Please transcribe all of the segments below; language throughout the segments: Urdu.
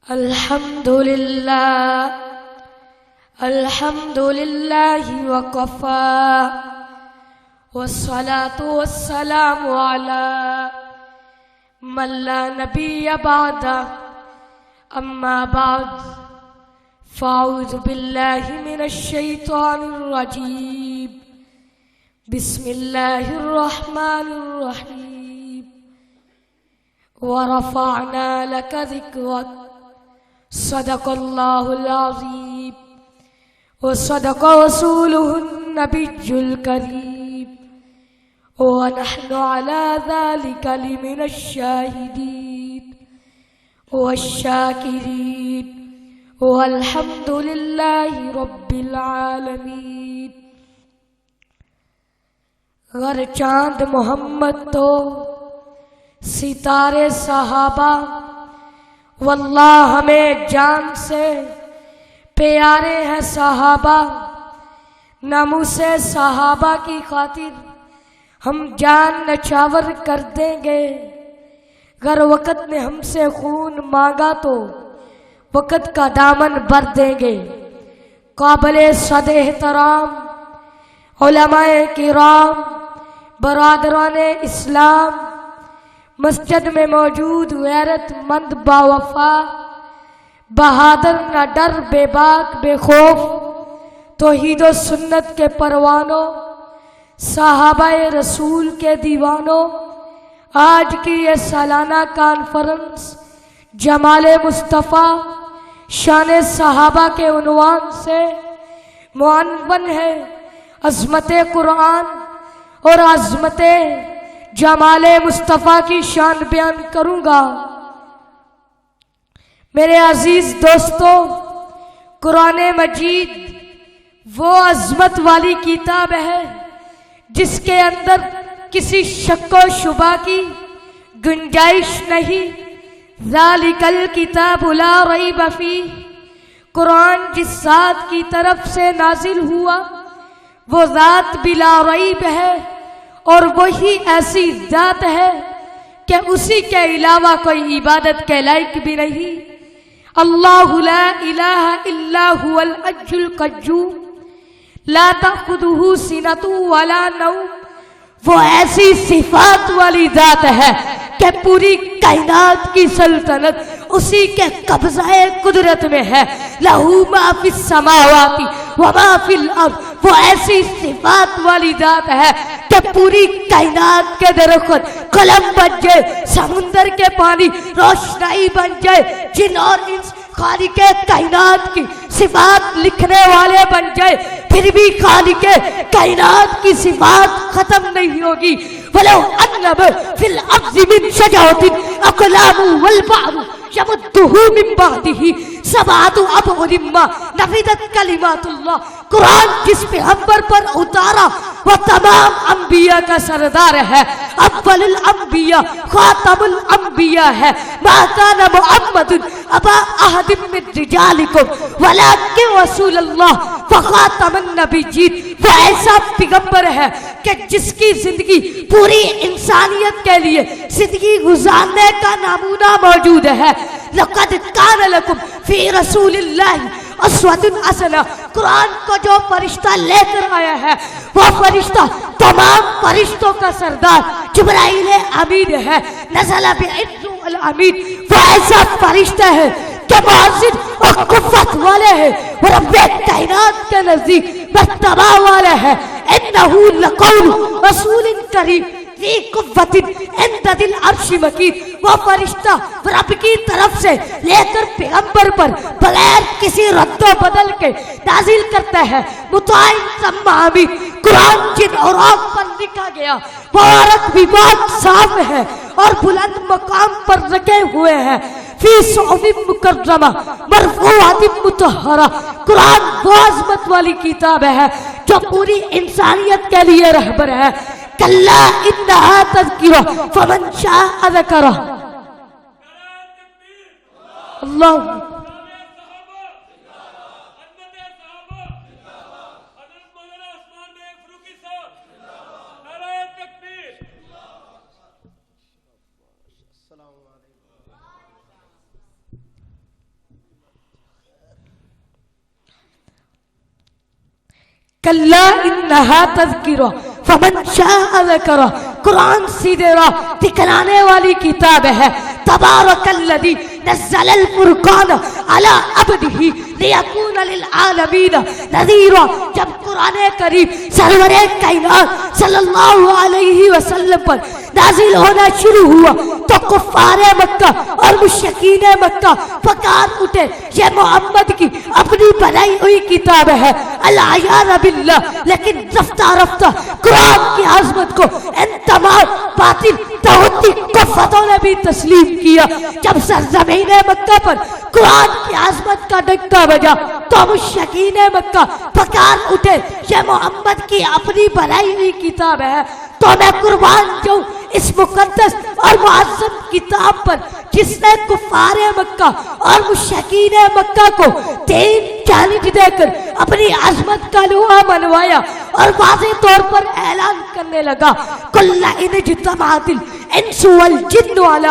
الحمد لله وكفى والصلاة والسلام على من لا نبي بعده أما بعد فأعوذ بالله من الشيطان الرجيم بسم الله الرحمن الرحيم ورفعنا لك ذكرك صدق الله العظيم وصدق رسوله النبي الكريم ونحن على ذلك لمن الشاهدين والشاكرين والحمد لله رب العالمين. گر چاند محمد تو ستارے صحابہ واللہ ہمیں جان سے پیارے ہیں صحابہ. ناموس صحابہ کی خاطر ہم جان نچھاور کر دیں گے. گر وقت نے ہم سے خون مانگا تو وقت کا دامن بھر دیں گے. قابل صد احترام علماء کرام، برادران اسلام، مسجد میں موجود غیرت مند باوفا، بہادر نہ ڈر بے باک بے خوف توحید و سنت کے پروانوں، صحابہ رسول کے دیوانوں، آج کی یہ سالانہ کانفرنس جمال مصطفیٰ شان صحابہ کے عنوان سے معنون ہے. عظمت قرآن اور عظمت جمال مصطفیٰ کی شان بیان کروں گا. میرے عزیز دوستو، قرآن مجید وہ عظمت والی کتاب ہے جس کے اندر کسی شک و شبہ کی گنجائش نہیں. ذالک الکتاب لا ریب فیہ، قرآن جس ذات کی طرف سے نازل ہوا وہ ذات بلا ریب ہے، اور وہی ایسی ذات ہے کہ اسی کے علاوہ کوئی عبادت کے لائق بھی نہیں. اللہ لا الہ الا هو الحی القیوم لا تأخذہ سنۃ ولا نوم. وہ ایسی صفات والی ذات ہے کہ پوری کائنات کی سلطنت اسی کے قبضہ قدرت میں ہے. لہ ما فی السماوات وما فی الارض. وہ ایسی صفات والی ذات ہے کہ پوری کائنات کے درخت قلم بن جائے، سمندر کے پانی روشنائی بن جائے، جن اور انس خالق کائنات کی صفات لکھنے والے بن جائے، پھر بھی خالق کائنات کی صفات ختم نہیں ہوگی. وَلَوْ أَنَّبَ فِي الْأَرْضِ مِنْ شَجَرَةٍ أَقْلَامٌ وَالْبَحْرُ يَمُدُّهُ مِنْ بَعْدِهِ سَبْعَةُ أَبْحُرٍ مَّا نَفِدَتْ كَلِمَاتُ اللَّهِ. قرآن جس پیغمبر پر اتارا وہ تمام انبیاء کا سردار ہے، اول الانبیاء خاتم الانبیاء ہے. ما كان محمد ابا احد من رجالکم ولکن رسول اللہ وخاتم النبیین. وہ ایسا پیغمبر ہے کہ جس کی زندگی پوری انسانیت کے لیے زندگی گزارنے کا نمونہ موجود ہے. لقد کان لکم فی رسول اللہ اسوۃ حسنہ. قرآن کو جو فرشتہ لے کر آیا ہے وہ فرشتہ تمام فرشتوں کا سردار جبرائیل امین ہے. نزل بعز الامین. وہ ایسا فرشتہ ہے کہ معزز اور قوت والے ہے، وہ رب کائنات کے نزدیک مرتبہ والے ہے. انہ لقول رسول کریم ذی قوت عند ذی العرش مکین. وہ فرشتہ رب کی طرف سے لے کر پیغمبر پر بغیر کسی رد و بدل کے نازل کرتا ہے. مطاع ثم امین. قرآن جن اوراق پر لکھا گیا وہ عورت بھی بہت صاف ہے اور بلند مقام پر رکھے ہوئے ہیں. فی صحف مکرمہ مرفوعۃ مطہرہ. قرآن وہ عظمت والی کتاب ہے جو پوری انسانیت کے لیے رہبر ہے. کلا انہا تذکرہ فمن شاء ذکرہ. اللہ کلا انہا تذکرہ فمن شاء ذکرہ، قرآن سیدھے راہ دکھلانے والی کتاب ہے۔ تبارک الذی نزل الفرقان علی عبدہ لیکون للعالمین نذیرا۔ جب قرآن کریم سرور کائنات صلی اللہ علیہ وسلم پر نازل ہونا شروع ہوا تو کفار مکہ اور مشرکین مکہ پکار اٹھے، یہ محمد کی اپنی بنائی ہوئی کتاب ہے العیاذ باللہ۔ لیکن رفتہ رفتہ قرآن کی عظمت کو ان تمام باطل توحیدی کفروں نے بھی تسلیم کیا۔ جب سرزمین مکہ پر قرآن کی عظمت کا ڈنکا بجا تو مشرکین مکہ پکار اٹھے، یہ محمد کی اپنی بنائی ہوئی کتاب ہے۔ تو میں قربان جاؤں اس مقدس اور معظم کتاب پر جس نے کفار مکہ اور مشرکین مکہ کو تین چیلنج دے کر اپنی عظمت کا لوہا منوایا اور واضح طور پر اعلان کرنے لگا، کل ان اجتمعت الانس والجن علی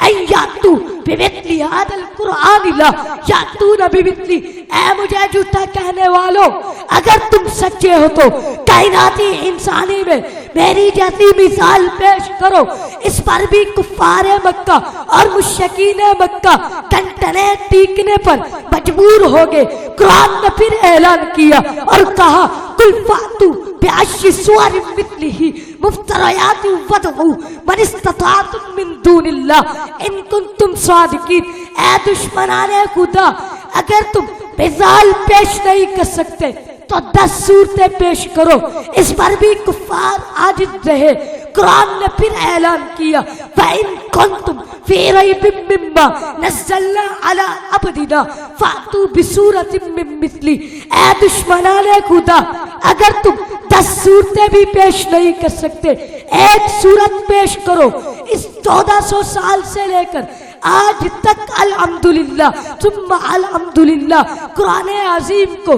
ان یاتوا بمثل هذا القرآن لا یاتون بمثل۔ اے مجھے جھوٹا کہنے والوں، اگر تم سچے ہو تو کائناتی انسانی میں میری جیسی مثال پیش کرو۔ اس پر بھی کفار مکہ اور مشرکین مکہ ٹنٹنے ٹیکنے پر مجبور ہو گئے۔ قرآن نے پھر اعلان کیا اور کہا، قل فأتوا بعشر سور مثلہ مفتریات وادعوا من استطعتم من دون اللہ ان کنتم صادقین۔ اے دشمنان خدا، اگر تم مثال پیش نہیں کر سکتے تو 10 صورتیں پیش کرو۔ اس پر بھی کفار عاجز رہے۔ قرآن نے پھر اعلان کیا، فَإِن كُنتُمْ فِي رَيْبٍ مِّمَّا نَزَّلْنَا عَلَىٰ عَبْدِنَا فَأْتُوا بِسُورَةٍ مِّن مِّثْلِهِ۔ اے دشمنان خدا، اگر تم 10 صورتیں بھی پیش نہیں کر سکتے، ایک صورت پیش کرو۔ اس 1400 سال سے لے کر آج تک الحمدللہ ثم الحمدللہ قرآن عظیم کو،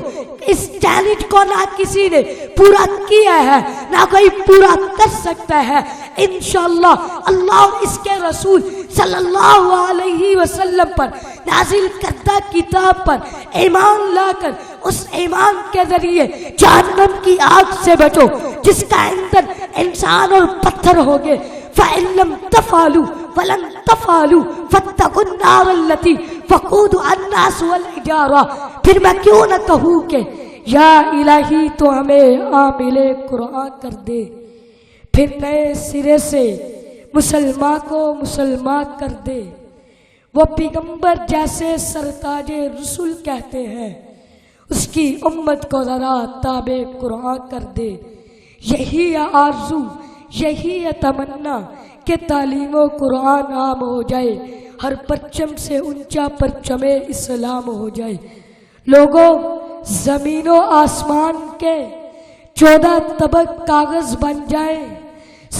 اس چیلنج کو نہ کسی نے پورا کیا ہے نہ کوئی پورا کر سکتا ہے۔ انشاءاللہ اللہ اور اس کے رسول صلی اللہ علیہ وسلم پر نازل کردہ کتاب پر ایمان لا کر اس ایمان کے ذریعے جہنم کی آگ سے بچو جس کا ایندھن انسان اور پتھر ہو گئے۔ فَإِن لَّمْ تَفْعَلُوا وَلَن تَفْعَلُوا فَاتَّقُوا النَّارَ الَّتِي وَقُودُهَا النَّاسُ وَالْحِجَارَةُ۔ پھر میں کیوں نہ کہوں کہ یا الہی تو ہمیں عامل قرآن کر دے، پھر نئے سرے سے مسلمان کو مسلمان کر دے۔ وہ پیغمبر جیسے سرتاج رسول کہتے ہیں، اس کی امت کو ذرا تابع قرآن کر دے۔ یہی ہے آرزو، یہی ہے تمنا کہ تعلیم و قرآن عام ہو جائے، ہر پرچم سے اونچا پرچم اسلام ہو جائے۔ لوگوں، زمین و آسمان کے 14 طبق کاغذ بن جائیں،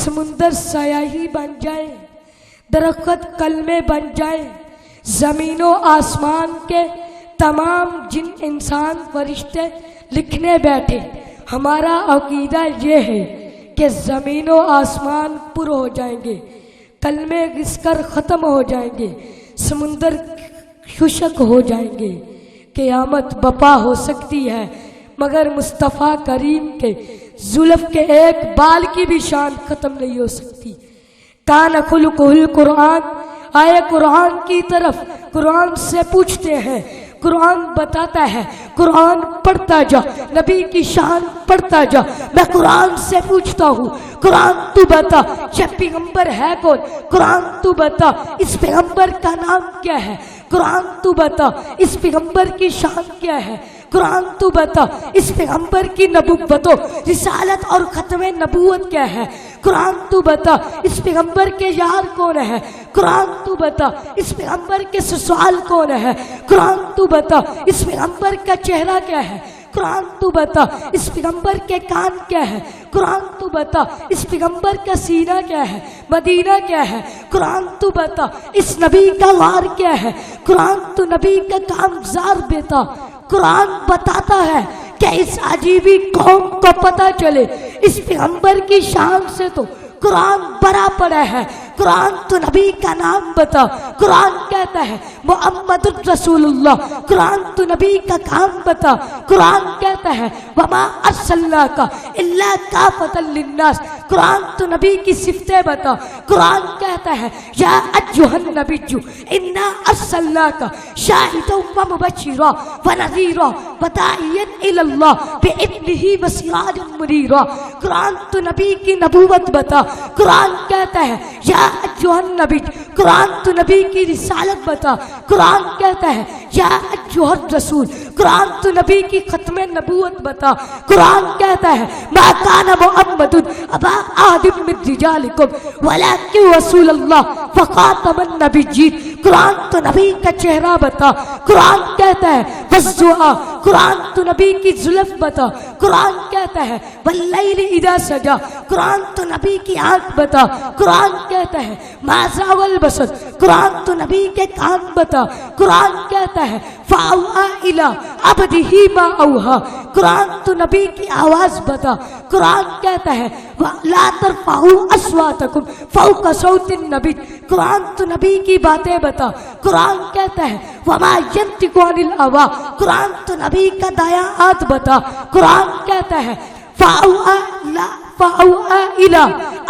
سمندر سیاہی بن جائیں، درخت کلمے بن جائیں، زمین و آسمان کے تمام جن انسان فرشتے لکھنے بیٹھے، ہمارا عقیدہ یہ ہے کہ زمین و آسمان پر ہو جائیں گے، کلمے گھس کر ختم ہو جائیں گے، سمندر خشک ہو جائیں گے، قیامت بپا ہو سکتی ہے، مگر مصطفیٰ کریم کے زلف کے ایک بال کی بھی شان ختم نہیں ہو سکتی۔ کان خلقہ القرآن، آئے قرآن کی طرف، قرآن سے پوچھتے ہیں، قرآن بتاتا ہے، قرآن پڑھتا جا، نبی کی شان پڑھتا جا۔ میں قرآن سے پوچھتا ہوں، قرآن تو بتا یہ پیغمبر ہے کون؟ قرآن تو بتا اس پیغمبر کا نام کیا ہے؟ قرآن تو بتا اس پیغمبر کی شان کیا ہے؟ قرآن تو بتا اس پیغمبر کی نبوت و رسالت اور ختم نبوت کیا ہے؟ قرآن تو بتا اس پیغمبر کے یار کون ہے؟ قرآن تو بتا اس پیغمبر کے سسرال کون ہے؟ قرآن تو بتا اس پیغمبر کا چہرہ کیا ہے؟ قرآن تو بتا اس پیغمبر کے کان کیا ہے؟ قرآن تو بتا اس پیغمبر کا سینہ کیا ہے؟ مدینہ کیا ہے؟ قرآن تو بتا اس نبی کا وار کیا ہے؟ قرآن تو نبی کا کامزار بیتا۔ قرآن بتاتا ہے کہ اس عجیبی قوم کو پتہ چلے اس پیغمبر کی شان سے تو قرآن بڑا پڑا ہے، قرآن تو نبی کا نام بتا، قرآن کہتا ہے محمد الرسول اللہ، قرآن تو نبی کا کام بتا، قرآن کہتا ہے وما ارسلناک الا کافۃ للناس، قرآن تو نبی کی صفتیں بتا، قرآن کہتا ہے یا ایھا النبی انا ارسلناک شاہدا ومبشرا ونذیرا وداعیا الی اللہ باذنہ وسراجا منیرا، قرآن تو نبی کی نبوت بتا، قرآن کہتا ہے یا ایھا النبی، قرآن تو نبی کی رسالت بتا، قرآن کہتا ہے یا ایھا الرسول، قرآن تو نبی کی ختم نبوت بتا، قرآن کہتا ہے ما کان محمد ابا احد من رجالکم ولکن رسول اللہ وخاتم النبیین، قرآن تو نبی کا چہرہ بتا، قرآن کہتا ہے والضحیٰ، قرآن تو نبی کی زلف بتا، قرآن کہتا ہے واللیل اذا سجا، قرآن تو نبی کی آنکھ بتا، قرآن کہتا ہے ما زاغ البصر، قرآن تو نبی کے کان بتا، قرآن کہتا ہے فاوحی الی عبدہ ما اوحی، قرآن تو نبی کی آواز بتا، قرآن کہتا ہے لا ترفعوا اصواتکم فوق صوت النبی، قرآن تو نبی کی باتیں بتا، قرآن کہتا ہے وما ینطق عن الہوی، قرآن تو نبی کا دایاں ہاتھ بتا، قرآن کہتا ہے فاوحی الی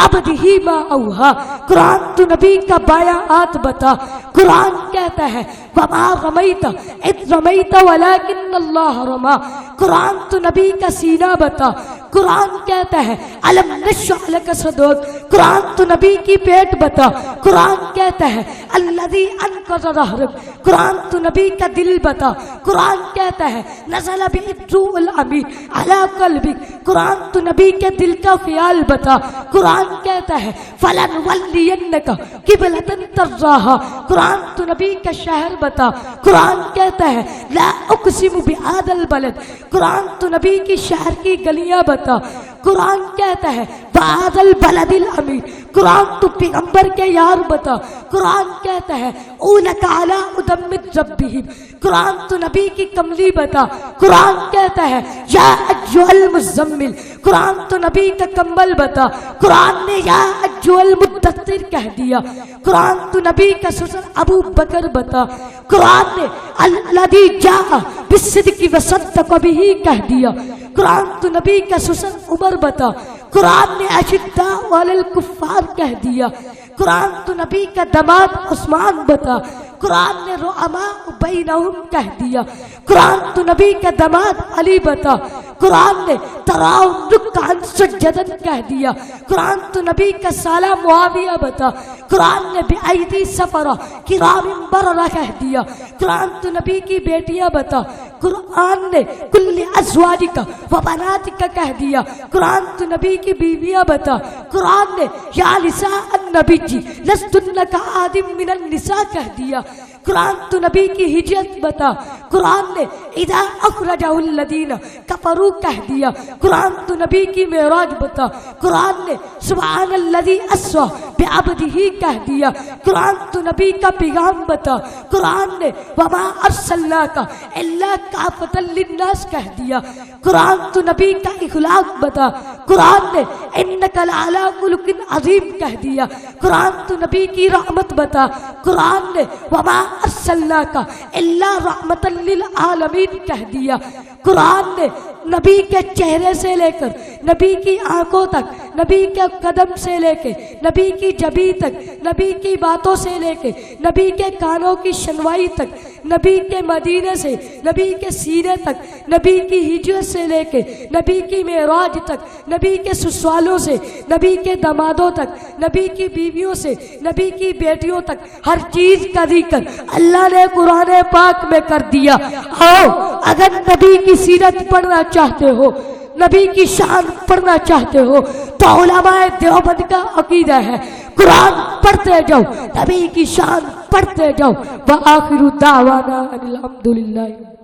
عبدہ ما اوحی، قرآن تو نبی کا بایاں ہاتھ بتا، قرآن کہتا ہے وما رمیت اذ رمیت ولکن اللہ رمی، قرآن تو نبی کا سینہ بتا، قرآن کہتا ہے الم نشرح لک صدرک، قرآن تو نبی کی پیٹ بتا، قرآن کہتا ہے الذی انقض ظہرک، قرآن تو نبی کا دل بتا، قرآن کہتا ہے نزل بہ الروح الامین علی قلبک، قرآن تو نبی کے دل کا خیال بتا، قرآن کہتا ہے فلنولینک قبلۃ ترضاها، قرآن تو نبی کا شہر بتا، قرآن کہتا ہے لا اقسم بہذا البلد، قرآن تو نبی کی شہر کی گلیاں بتا، قرآن کہتا ہے بہذا البلد الامین، قرآن تو پیغمبر کے یار بتا، قرآن کہتا ہے اولک علی ادم ربہم، قرآن تو نبی کی کملی بتا، قرآن کہتا ہے یا ایھا المزمل، قرآن تو نبی کا کمبل بتا، قرآن نے یا ایھا المدثر کہہ دیا، قرآن تو نبی کا سسر ابو بکر بتا، قرآن نے الذی جاء بالصدق وصدق بہ کہہ دیا، قرآن تو نبی کا سسر عمر بتا، قرآن نے اشداء علی الکفار کہہ دیا، قرآن تو نبی کا دماد عثمان بتا، قرآن نے رحماء بینہم کہہ دیا، قرآن تو نبی کا دماد علی بتا، قرآن نے تراہم رکعا سجدا کہہ دیا، قرآن تو نبی کا سالہ معاویہ بتا، قرآن نے بأیدی سفرہ کرام بررہ کہہ دیا، قرآن تو نبی کی بیٹیاں بتا، قرآن نے کل ازواجک و بناتک کہہ دیا، قرآن تو نبی کی بیویاں بتا، قرآن نے یا نساء النبی لستن کأحد من النساء کہہ دیا، قرآن تو نبی کی ہجرت بتا، قرآن نے اذا اخرجہ الذین کفروا کہہ دیا، قرآن تو نبی کی معراج بتا، قرآن نے سبحان الذی اسری بعبدہ کہہ دیا، قرآن تو نبی کا پیغام بتا، قرآن نے وما ارسلناک الا کافۃ للناس کہہ دیا، قرآن تو نبی کا اخلاق بتا، قرآن نے انک لعلی خلق عظیم کہہ دیا، قرآن تو نبی کی رحمت بتا، قرآن نے وما ارسلناک الا رحمۃ للعالمین کہہ دیا، قرآن نے نبی کے چہرے سے لے کر نبی کی آنکھوں تک، نبی کے قدم سے لے کے نبی کی جبی تک، نبی کی باتوں سے لے کے نبی کے کانوں کی شنوائی تک، نبی کے مدینے سے نبی کے سینے تک، نبی کی ہجرت سے لے کے نبی کی معراج تک، نبی کے سسرالوں سے نبی کے دمادوں تک، نبی کی بیویوں سے نبی کی بیٹیوں تک، ہر چیز کا ذکر اللہ نے قرآن پاک میں کر دیا۔ آؤ اگر نبی کی سیرت پڑھنا چاہتے ہو، نبی کی شان پڑھنا چاہتے ہو تو علماء دیوبند کا عقیدہ ہے قرآن پڑھتے جاؤ، نبی کی شان پڑھتے جاؤ۔ وآخر دعوانا ان الحمدللہ۔